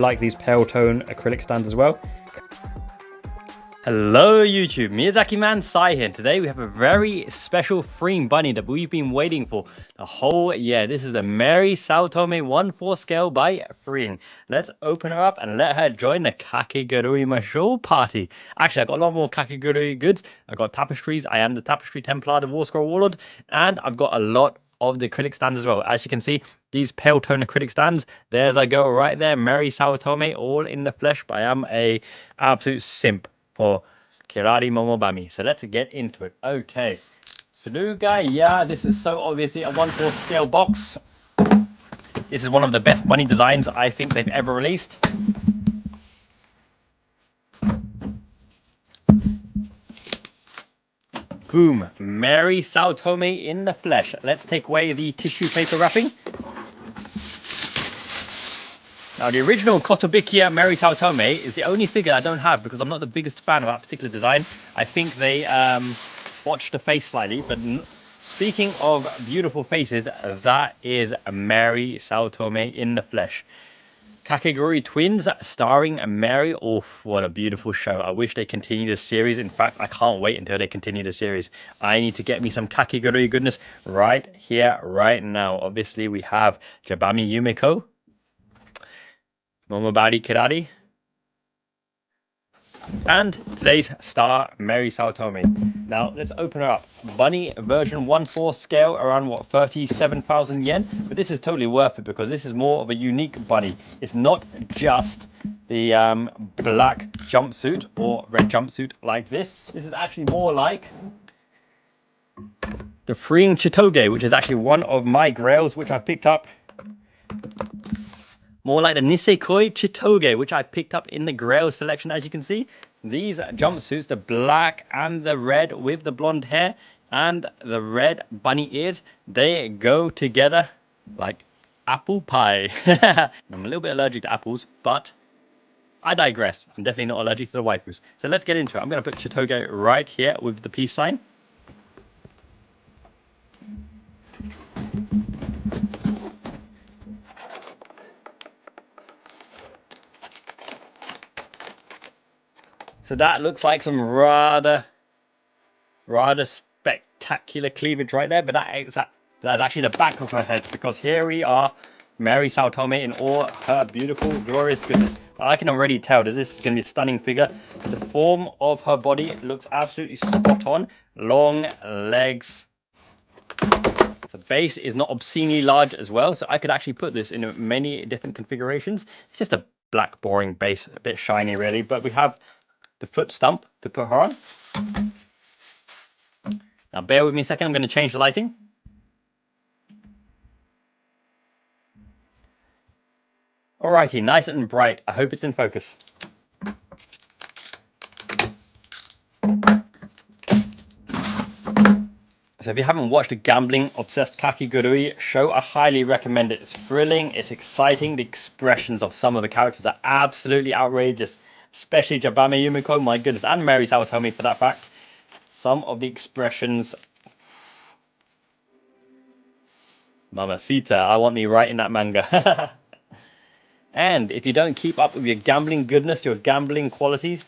like these pale tone acrylic stands as well. Hello YouTube, Miyazaki Man Si here. Today we have a very special freeing bunny that we've been waiting for the whole year. This is the Mary Saotome 1/4 scale by Freeing. Let's open her up and let her join the Kakegurui Mashou party. Actually, I got a lot more Kakegurui goods. I got tapestries. I am the Tapestry Templar, the War Scroll Warlord, and I've got a lot of the acrylic stands as well. As you can see, these pale tone acrylic stands, there's I go right there, Mary Saotome, all in the flesh. But I am a absolute simp for Kirari Momobami. So let's get into it. Okay, Saluga, yeah, this is so obviously a 1/4 scale box. This is one of the best bunny designs I think they've ever released. Boom, Mary Saotome in the flesh. Let's take away the tissue paper wrapping. Now, the original Kotobukiya Mary Saotome is the only figure I don't have because I'm not the biggest fan of that particular design. I think they botched the face slightly, but speaking of beautiful faces, that is Mary Saotome in the flesh. Kakegurui twins starring Mary. Oh, what a beautiful show. I wish they continued the series. In fact, I can't wait until they continue the series. I need to get me some Kakegurui goodness right here, right now. Obviously, we have Jabami Yumeko, Momobami Kirari, and today's star, Mary Saotome. Now, let's open her up. Bunny version 1/4 scale, around what, 37,000 yen? But this is totally worth it because this is more of a unique bunny. It's not just the black jumpsuit or red jumpsuit like this. This is actually more like the Freeing Chitoge, which is actually one of my grails, which I picked up. More like the Nisekoi Chitoge, which I picked up in the Grail selection. As you can see, these jumpsuits, the black and the red with the blonde hair and the red bunny ears, they go together like apple pie. I'm a little bit allergic to apples, but I digress. I'm definitely not allergic to the waifus. So let's get into it. I'm going to put Chitoge right here with the peace sign. So that looks like some rather spectacular cleavage right there, but that's actually the back of her head, because here we are, Mary Saotome in all her beautiful, glorious goodness. I can already tell that this is going to be a stunning figure. The form of her body looks absolutely spot on. Long legs. The base is not obscenely large as well, so I could actually put this in many different configurations. It's just a black, boring base, a bit shiny really, but we have the foot stump to put her on. Now bear with me a second, I'm going to change the lighting. Alrighty, nice and bright. I hope it's in focus. So if you haven't watched a gambling obsessed Kakegurui show, I highly recommend it. It's thrilling, it's exciting. The expressions of some of the characters are absolutely outrageous. Especially Jabami Yumeko, my goodness, and Mary Saotome for that fact. Some of the expressions. Mamacita, I want me right in that manga. And if you don't keep up with your gambling goodness, your gambling qualities,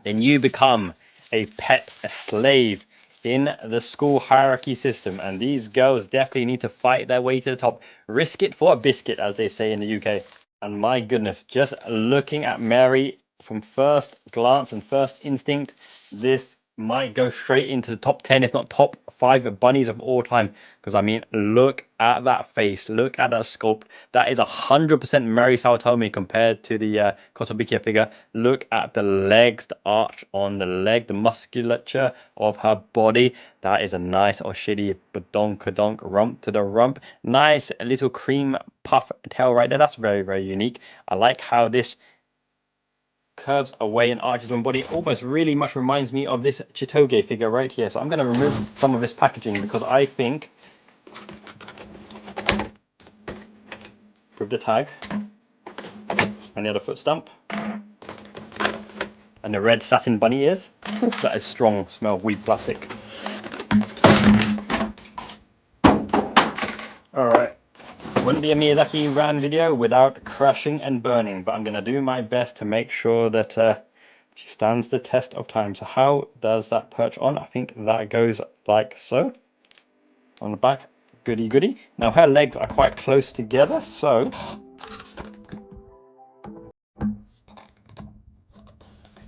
then you become a pet, a slave in the school hierarchy system. And these girls definitely need to fight their way to the top. Risk it for a biscuit, as they say in the UK. And my goodness, just looking at Mary from first glance and first instinct, this might go straight into the top 10, if not top 5 bunnies of all time. Because I mean, look at that face, look at that sculpt. That is 100% Mary Saotome compared to the Kotobukiya figure. Look at the legs, the arch on the leg, the musculature of her body. That is a nice oshiri badonkadonk rump to the rump. Nice little cream puff tail right there. That's very, very unique. I like how this curves away and arches on body. Almost really much reminds me of this Chitoge figure right here. So I'm going to remove some of this packaging because I think with the tag and the other foot stump and the red satin bunny ears, that is strong smell of weed plastic. Alright, wouldn't be a Miyazaki Man video without crashing and burning, but I'm going to do my best to make sure that she stands the test of time. So how does that perch on? I think that goes like so. On the back, goody goody. Now her legs are quite close together, so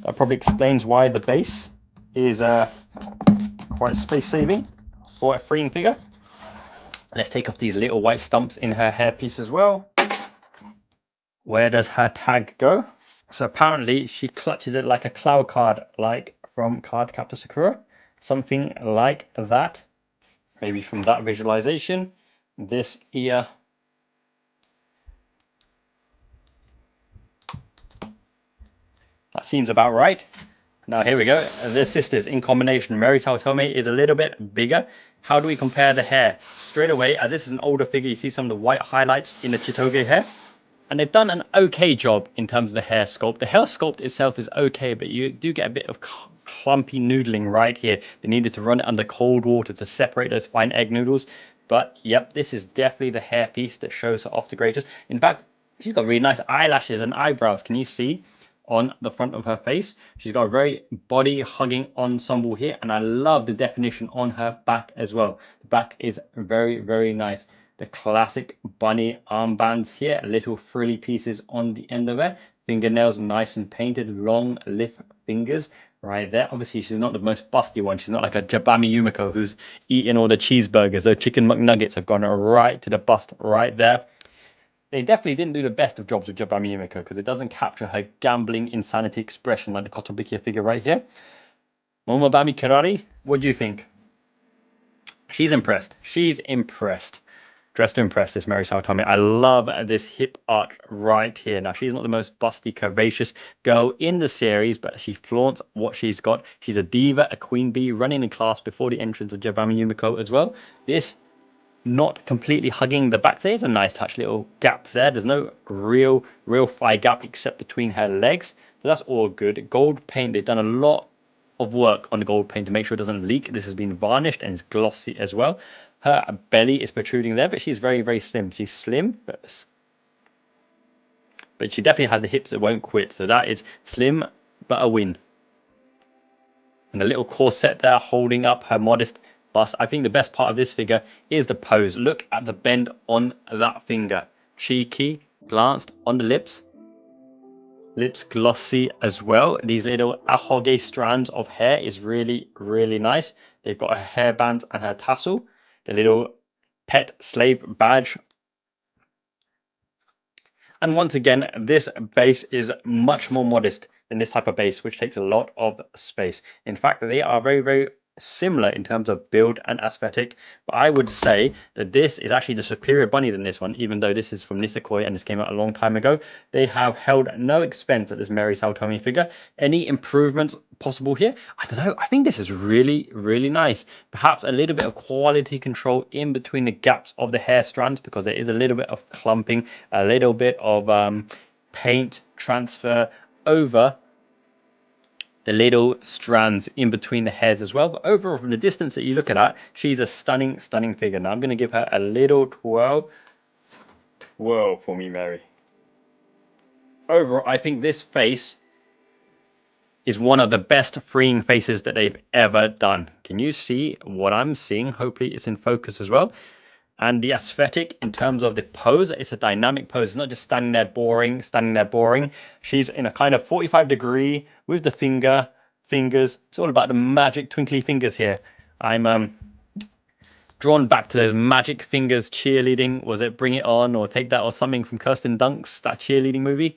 that probably explains why the base is quite space saving for a freeing figure. Let's take off these little white stumps in her hairpiece as well. Where does her tag go? So apparently she clutches it like a cloud card, like from Card Captor Sakura. Something like that. Maybe from that visualization. This ear. That seems about right. Now here we go. The sisters in combination. Mary Saotome is a little bit bigger. How do we compare the hair? Straight away, as this is an older figure, you see some of the white highlights in the Chitoge hair. And they've done an okay job in terms of the hair sculpt. The hair sculpt itself is okay, but you do get a bit of clumpy noodling right here. They needed to run it under cold water to separate those fine egg noodles. But yep, this is definitely the hair piece that shows her off the greatest. In fact, she's got really nice eyelashes and eyebrows. Can you see on the front of her face? She's got a very body hugging ensemble here, and I love the definition on her back as well. The back is very, very nice. The classic bunny armbands here, little frilly pieces on the end of it. Fingernails nice and painted, long lift fingers right there. Obviously, she's not the most busty one. She's not like a Jabami Yumeko who's eating all the cheeseburgers. Those chicken McNuggets have gone right to the bust right there. They definitely didn't do the best of jobs with Jabami Yumeko because it doesn't capture her gambling insanity expression like the Kotobukiya figure right here. Momobami Kirari, what do you think? She's impressed. She's impressed. Dressed to impress, this Mary Saotome. I love this hip arch right here. Now, she's not the most busty, curvaceous girl in the series, but she flaunts what she's got. She's a diva, a queen bee, running in class before the entrance of Jabami Yumeko as well. This not completely hugging the back. There's a nice touch, little gap there. There's no real thigh gap except between her legs. So that's all good. Gold paint, they've done a lot of work on the gold paint to make sure it doesn't leak. This has been varnished and is glossy as well. Her belly is protruding there, but she's very, very slim. She's slim, but she definitely has the hips that won't quit. So that is slim, but a win. And a little corset there holding up her modest bust. I think the best part of this figure is the pose. Look at the bend on that finger. Cheeky, glanced on the lips. Lips glossy as well. These little ahoge strands of hair is really, really nice. They've got her hairbands and her tassel. The little pet slave badge. And once again, this base is much more modest than this type of base, which takes a lot of space. In fact, they are very, very similar in terms of build and aesthetic, but I would say that this is actually the superior bunny than this one, even though this is from Nisekoi and this came out a long time ago. They have held no expense at this Mary Saotome figure. Any improvements possible here? I don't know. I think this is really, really nice. Perhaps a little bit of quality control in between the gaps of the hair strands, because there is a little bit of clumping, a little bit of paint transfer over the little strands in between the hairs as well. But overall, from the distance that you look at her, she's a stunning, stunning figure. Now I'm going to give her a little twirl for me, Mary. Overall, I think this face is one of the best freeing faces that they've ever done. Can you see what I'm seeing? Hopefully it's in focus as well. And the aesthetic in terms of the pose, it's a dynamic pose. It's not just standing there boring. She's in a kind of 45-degree with the fingers. It's all about the magic twinkly fingers here. I'm drawn back to those magic fingers cheerleading. Was it Bring It On or Take That or something from Kirsten Dunst's, that cheerleading movie?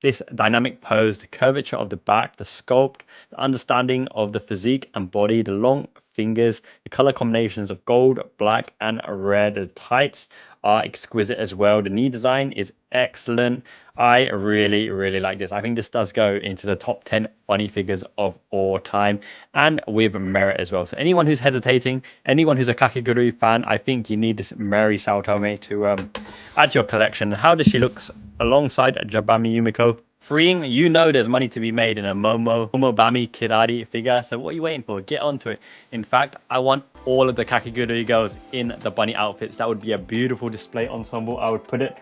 This dynamic pose, the curvature of the back, the sculpt, the understanding of the physique and body, the long fingers, the color combinations of gold, black, and red. The tights are exquisite as well. The knee design is excellent. I really, really like this. I think this does go into the top 10 bunny figures of all time, and with merit as well. So anyone who's hesitating, anyone who's a Kakegurui fan, I think you need this Mary Saotome to add to your collection. How does she look alongside Jabami Yumeko? Freeing, you know there's money to be made in a Momobami Kirari figure, so what are you waiting for? Get onto it. In fact, I want all of the Kakegurui girls in the bunny outfits. That would be a beautiful display ensemble. I would put it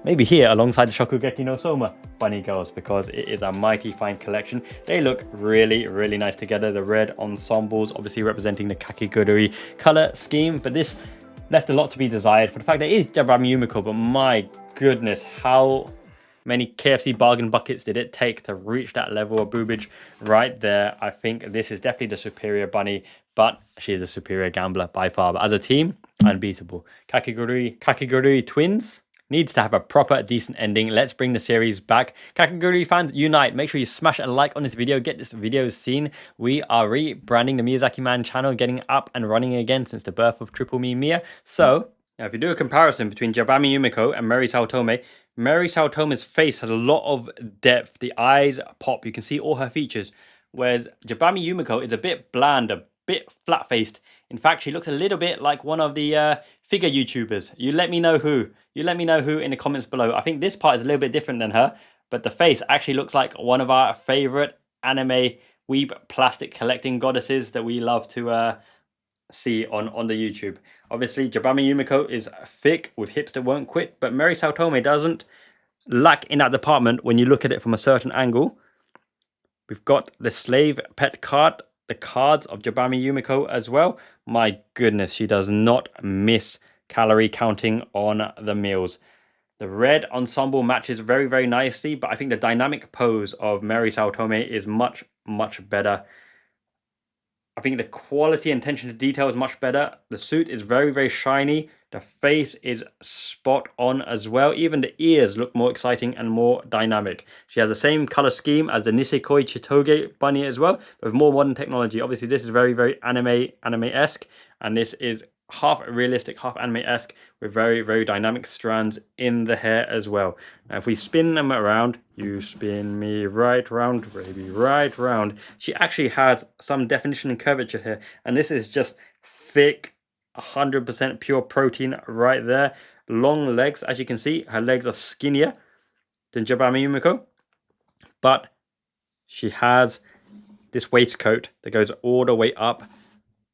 maybe here alongside the Shokugeki no Soma bunny girls, because it is a mighty fine collection. They look really, really nice together. The red ensembles obviously representing the Kakegurui color scheme, but this left a lot to be desired for the fact that it is Jabami Yumeko, but my goodness, how many KFC bargain buckets did it take to reach that level of boobage right there? I think this is definitely the superior bunny, but she is a superior gambler by far. But as a team, unbeatable. Kakegurui twins needs to have a proper decent ending. Let's bring the series back. Kakegurui fans, unite. Make sure you smash a like on this video. Get this video seen. We are rebranding the Miyazaki Man channel, getting up and running again since the birth of Triple Me Mia. So now, if you do a comparison between Jabami Yumeko and Mary Saotome's face has a lot of depth. The eyes pop. You can see all her features. Whereas Jabami Yumeko is a bit bland, a bit flat-faced. In fact, she looks a little bit like one of the figure YouTubers. You let me know who. You let me know who in the comments below. I think this part is a little bit different than her, but the face actually looks like one of our favorite anime weeb plastic collecting goddesses that we love to see on the YouTube. Obviously, Jabami Yumeko is thick with hips that won't quit, but Mary Saotome doesn't lack in that department when you look at it from a certain angle. We've got the slave pet card, the cards of Jabami Yumeko as well. My goodness, she does not miss calorie counting on the meals. The red ensemble matches very, very nicely, but I think the dynamic pose of Mary Saotome is much, much better. I think the quality and attention to detail is much better. The suit is very, very shiny. The face is spot on as well. Even the ears look more exciting and more dynamic. She has the same color scheme as the Nisekoi Chitoge bunny as well, but with more modern technology. Obviously, this is very, very anime-esque, and this is half realistic, half anime-esque, with very, very dynamic strands in the hair as well. Now, if we spin them around, you spin me right round, baby, right round. She actually has some definition and curvature here, and this is just thick, 100% pure protein right there. Long legs, as you can see, her legs are skinnier than Jabami Yumeko, but she has this waistcoat that goes all the way up.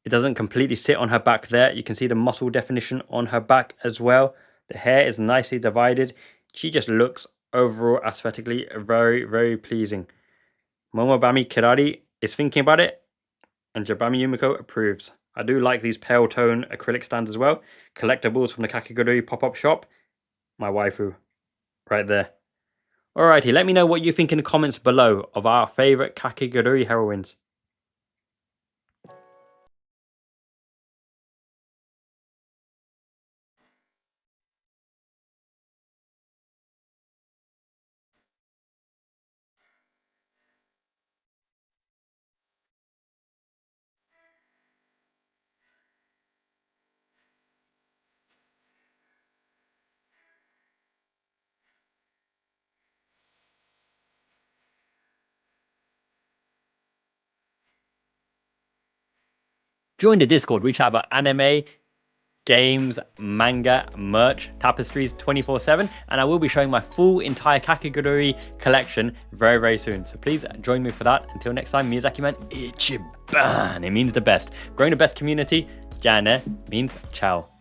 It doesn't completely sit on her back there. You can see the muscle definition on her back as well. The hair is nicely divided. She just looks overall aesthetically very, very pleasing. Momobami Kirari is thinking about it, and Jabami Yumeko approves. I do like these pale tone acrylic stands as well. Collectibles from the Kakegurui pop-up shop. My waifu right there. Alrighty, let me know what you think in the comments below of our favorite Kakegurui heroines. Join the Discord. We chat about anime, games, manga, merch, tapestries 24/7, and I will be showing my full entire Kakegurui collection very, very soon. So please join me for that. Until next time, Miyazaki Man, Ichiban. It means the best. Growing the best community, Jane means ciao.